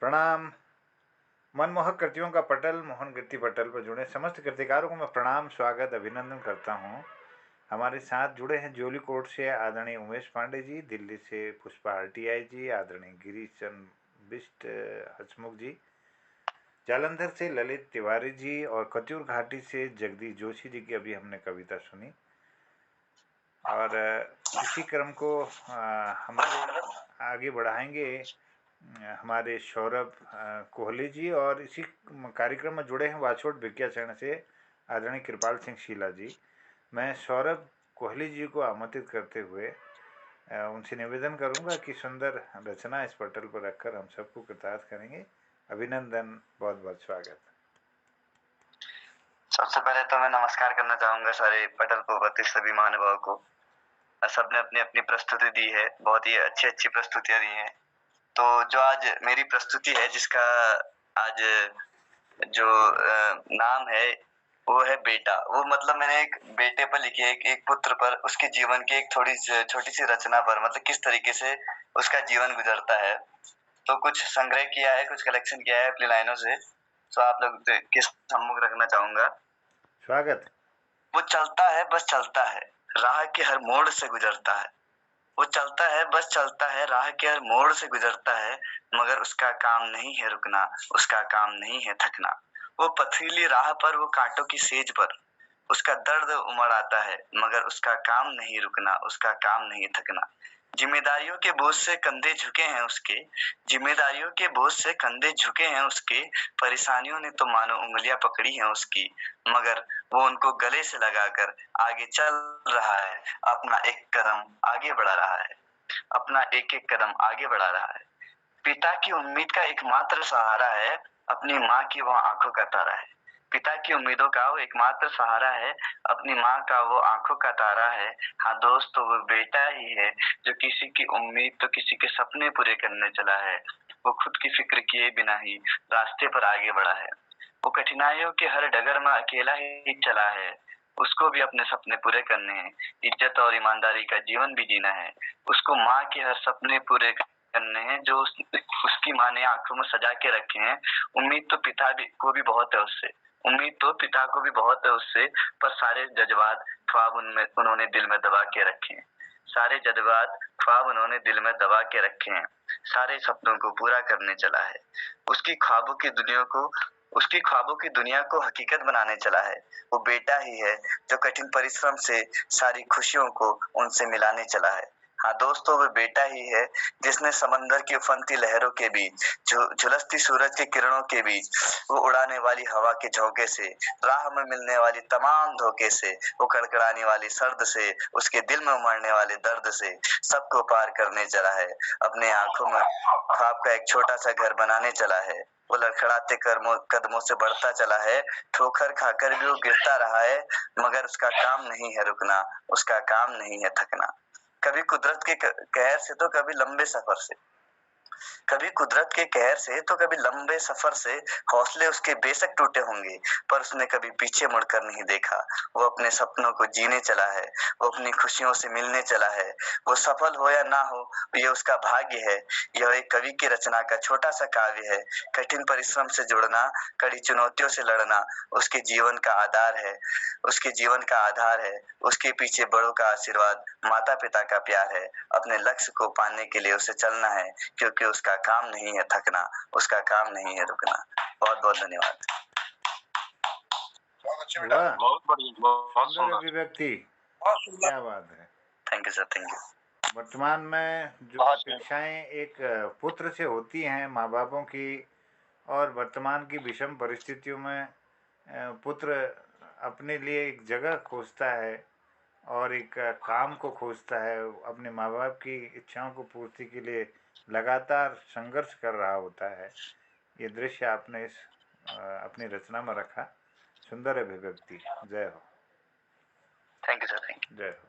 प्रणाम। मनमोहक कृतियों का पटल मोहन कीर्ति पटल पर जुड़े समस्त कृतिकारों को मैं प्रणाम, स्वागत, अभिनंदन करता हूँ। हमारे साथ जुड़े हैं जोली कोट से आदरणीय उमेश पांडे जी, दिल्ली से पुष्पा RTI जी, आदरणीय गिरीश चंद्र बिष्ट हसमुख जी, जालंधर से ललित तिवारी जी और कत्यूर घाटी से जगदीश जोशी जी की अभी हमने कविता सुनी। और इसी क्रम को हमारे आगे बढ़ाएंगे हमारे सौरभ कोहली जी, और इसी कार्यक्रम में जुड़े हैं वाछोट भिकियाचरण से आदरणीय कृपाल सिंह शीला जी। मैं सौरभ कोहली जी को आमंत्रित करते हुए उनसे निवेदन करूंगा कि सुंदर रचना इस पटल पर रखकर हम सबको कृतार्थ करेंगे। अभिनंदन, बहुत बहुत स्वागत। सबसे पहले तो मैं नमस्कार करना चाहूंगा सारे पटल को उपस्थित सभी महानुभाव को। सबने अपनी अपनी प्रस्तुति दी है, बहुत ही अच्छी अच्छी प्रस्तुतियां दी हैं। तो जो आज मेरी प्रस्तुति है, जिसका आज जो नाम है वो है बेटा। वो मतलब मैंने एक बेटे पर लिखी है, एक पुत्र पर, उसके जीवन की एक थोड़ी छोटी सी रचना पर, मतलब किस तरीके से उसका जीवन गुजरता है। तो कुछ संग्रह किया है, कुछ कलेक्शन किया है अपनी लाइनों से, तो आप लोग के सम्मुख रखना चाहूंगा। स्वागत। वो चलता है, बस चलता है, राह के हर मोड़ से गुजरता है। वो चलता है, बस चलता है, राह के हर मोड़ से गुजरता है, मगर उसका काम नहीं है रुकना, उसका काम नहीं है थकना। वो पथरीली राह पर, वो कांटों की सेज पर, उसका दर्द उमड़ आता है, मगर उसका काम नहीं रुकना, उसका काम नहीं थकना। जिम्मेदारियों के बोझ से कंधे झुके हैं उसके, जिम्मेदारियों के बोझ से कंधे झुके हैं उसके, परेशानियों ने तो मानो उंगलियां पकड़ी हैं उसकी, मगर वो उनको गले से लगाकर आगे चल रहा है, अपना एक कदम आगे बढ़ा रहा है, अपना एक एक कदम आगे बढ़ा रहा है। पिता की उम्मीद का एकमात्र सहारा है, अपनी माँ की वो आंखों का तारा है। पिता की उम्मीदों का वो एकमात्र सहारा है, अपनी माँ का वो आंखों का तारा है। हाँ दोस्तों, वो बेटा ही है जो किसी की उम्मीद तो किसी के सपने पूरे करने चला है। वो खुद की फिक्र किए बिना ही रास्ते पर आगे बढ़ा है। वो कठिनाइयों के हर डगर में अकेला ही चला है। उसको भी अपने सपने पूरे करने हैं, इज्जत और ईमानदारी का जीवन भी जीना है। उसको माँ के हर सपने पूरे करने हैं जो उसकी माँ ने आंखों में सजा के रखे हैं। उम्मीद तो पिता को भी बहुत है उससे, उम्मीद तो पिता को भी बहुत है उससे, पर सारे जज्बात ख्वाब उन्होंने दिल में दबा के रखे हैं। सारे जज्बात ख्वाब उन्होंने दिल में दबा के रखे हैं। सारे सपनों को पूरा करने चला है। उसकी ख्वाबों की दुनिया को उसकी ख्वाबों की दुनिया को हकीकत बनाने चला है। वो बेटा ही है जो कठिन परिश्रम से सारी खुशियों को उनसे मिलाने चला है। हाँ दोस्तों, वो बेटा ही है जिसने समंदर की उफनती लहरों के बीच, झुलसती सूरज की किरणों के बीच, वो उड़ाने वाली हवा के झोंके से, राह में मिलने वाली तमाम धोखे से, वो कड़कड़ाने वाली सर्द से, उसके दिल में उमड़ने वाले दर्द से सबको पार करने चला है। अपने आंखों में ख्वाब का एक छोटा सा घर बनाने चला है। वो लड़खड़ाते कदमों से बढ़ता चला है, ठोकर खाकर भी वो गिरता रहा है, मगर उसका काम नहीं है रुकना, उसका काम नहीं है थकना। कभी कुदरत के कहर से तो कभी लंबे सफर से, कभी कुदरत के कहर से तो कभी लंबे सफर से हौसले उसके बेशक टूटे होंगे, पर उसने कभी पीछे मुड़कर नहीं देखा। वो अपने सपनों को जीने चला है, वो अपनी खुशियों से मिलने चला है। वो सफल हो या ना हो, ये उसका भाग्य है। यह एक कवि की रचना का छोटा सा काव्य है। कठिन परिश्रम से जुड़ना, कड़ी चुनौतियों से लड़ना उसके जीवन का आधार है, उसके जीवन का आधार है। उसके पीछे बड़ों का आशीर्वाद, माता पिता का प्यार है। अपने लक्ष्य को पाने के लिए उसे चलना है, क्योंकि उसका काम नहीं है थकना, उसका काम नहीं है रुकना। बहुत बहुत धन्यवाद। वाह, बहुत बढ़िया, बहुत सुंदर सुंदर अभिव्यक्ति, बहुत सुंदर। क्या बात है। Thank you sir, thank you. वर्तमान में जो अपेक्षाएं एक पुत्र से होती हैं माँ बापों की, और वर्तमान की विषम परिस्थितियों में पुत्र अपने लिए एक जगह खोजता है और एक काम को खोजता है, अपने माँ बाप की इच्छाओं को पूर्ति के लिए लगातार संघर्ष कर रहा होता है। ये दृश्य आपने इस अपनी रचना में रखा। सुंदर अभिव्यक्ति। जय हो। Thank you sir, thank you. जय हो।